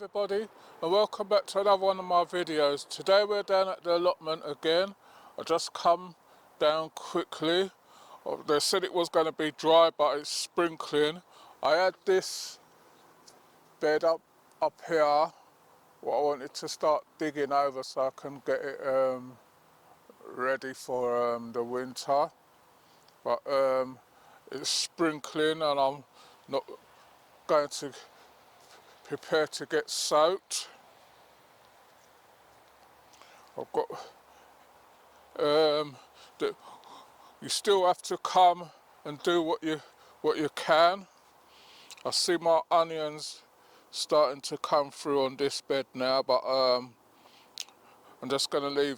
everybody, and welcome back to another one of my videos. Today we're down at the allotment again. I just come down quickly. They said it was going to be dry, but it's sprinkling. I had this bed up here, what I wanted to start digging over so I can get it ready for the winter. But it's sprinkling and I'm not going to prepare to get soaked. I've got you still have to come and do what you can. I see my onions starting to come through on this bed now, but I'm just going to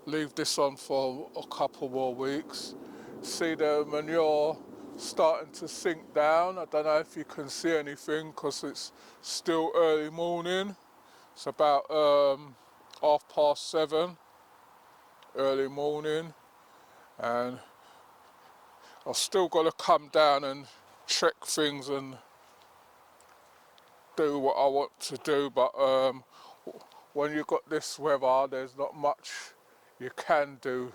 leave this on for a couple more weeks. See the manure starting to sink down. I don't know if you can see anything because it's still early morning. It's about 7:30 early morning, and I've still got to come down and check things and do what I want to do, but when you've got this weather there's not much you can do.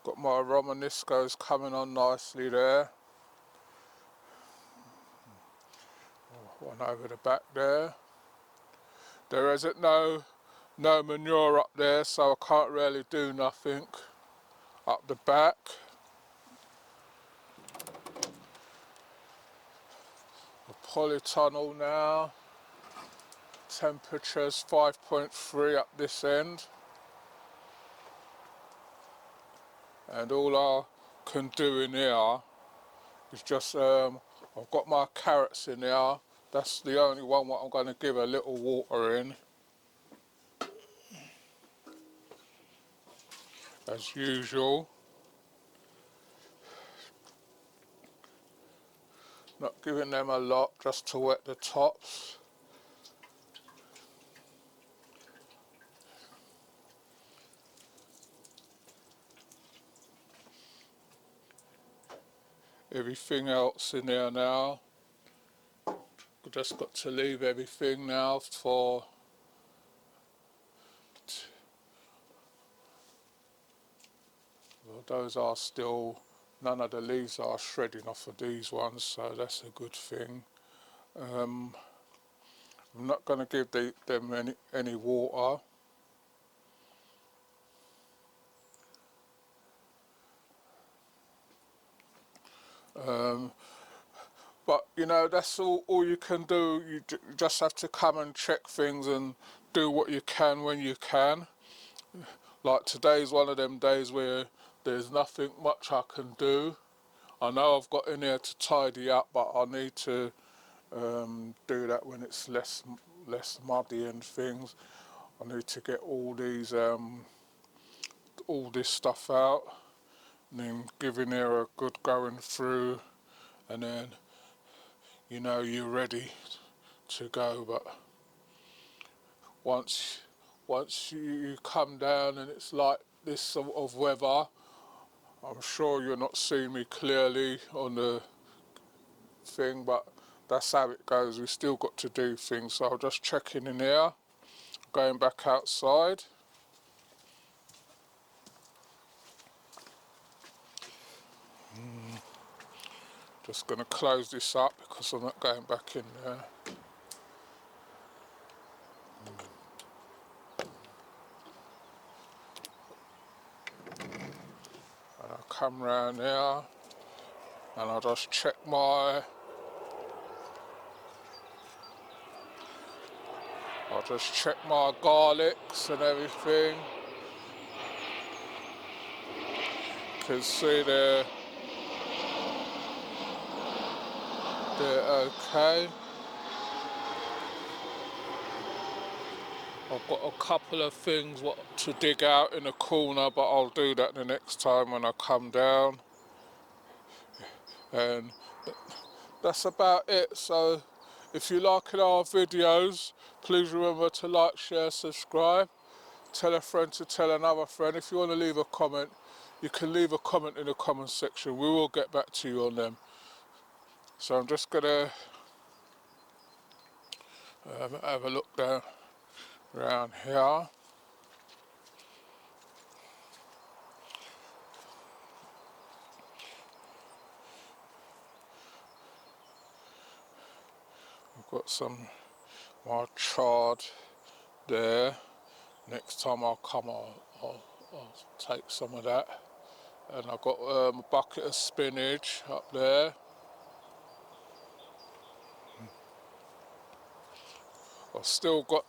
Got my Romaniscos coming on nicely there. One over the back there. There isn't no manure up there, so I can't really do nothing up the back. The polytunnel now. Temperature's 5.3 up this end. And all I can do in here is just, I've got my carrots in here. That's the only one what I'm going to give a little water in. As usual. Not giving them a lot, just to wet the tops. Everything else in there now. I've just got to leave everything now for well, those are still, none of the leaves are shredding off of these ones, so that's a good thing. I'm not going to give them any water. But you know, that's all you can do. You just have to come and check things and do what you can when you can. Like today's one of them days where there's nothing much I can do. I know I've got in here to tidy up, but I need to do that when it's less muddy and things. I need to get all these all this stuff out and then giving here a good going through, and then you know you're ready to go. But once you come down and it's like this sort of weather, I'm sure you're not seeing me clearly on the thing, but that's how it goes. We still got to do things, so I'll just check in here, going back outside. Just going to close this up because I'm not going back in there. And I'll come round here and I'll just check my garlics and everything. You can see they're okay. I've got a couple of things what to dig out in the corner, but I'll do that the next time when I come down. And that's about it. So if you like our videos, please remember to like, share, subscribe. Tell a friend to tell another friend. If you want to leave a comment, you can leave a comment in the comment section. We will get back to you on them. So I'm just gonna have a look down around here. I've got some more chard there. Next time I'll come, I'll take some of that. And I've got a bucket of spinach up there. I've still got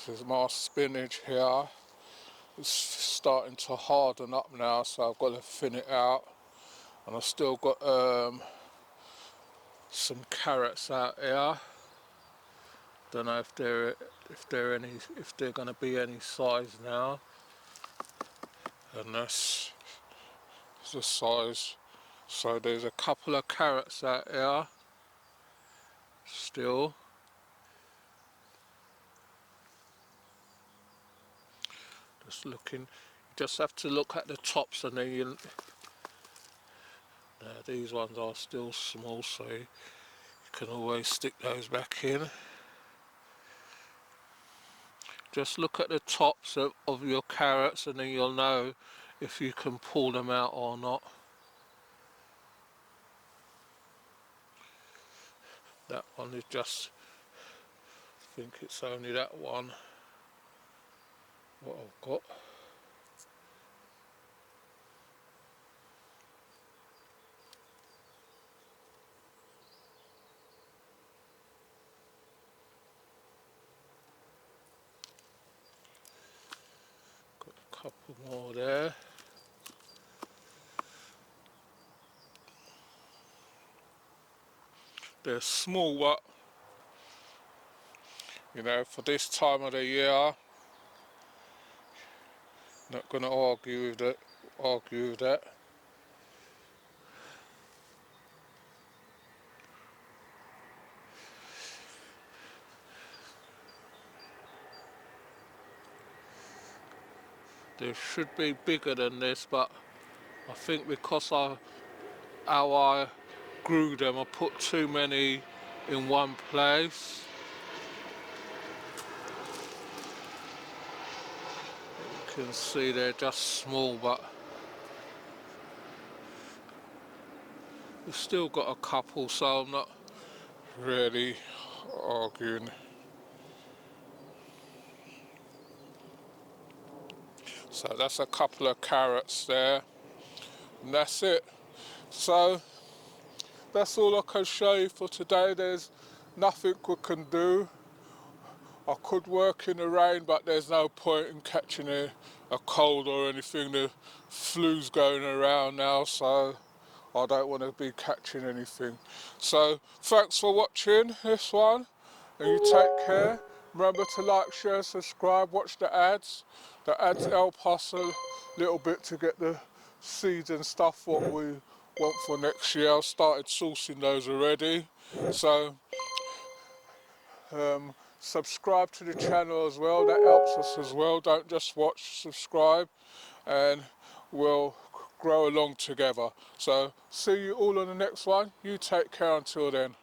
there's more spinach here. It's starting to harden up now, so I've got to thin it out. And I've still got some carrots out here. Don't know if they're going to be any size now. And that's the size. So there's a couple of carrots out here still. Just looking, you just have to look at the tops, and then you. Now these ones are still small, so you can always stick those back in. Just look at the tops of your carrots, and then you'll know if you can pull them out or not. That one is just, I think it's only that one what I've got. Got a couple more there. They're small, but you know, for this time of the year, not going to argue with that. They should be bigger than this, but I think because how I grew them, I put too many in one place. You can see they're just small, but we've still got a couple, so I'm not really arguing. So that's a couple of carrots there, and that's it. So that's all I can show you for today. There's nothing we can do. I could work in the rain, but there's no point in catching a cold or anything. The flu's going around now, so I don't want to be catching anything. So thanks for watching this one, and you take care. Remember to like, share, subscribe, watch the ads. The ads help us a little bit to get the seeds and stuff what we want for next year. I've started sourcing those already. So subscribe to the channel as well, that helps us as well. Don't just watch, subscribe, and we'll grow along together. So see you all on the next one. You take care until then.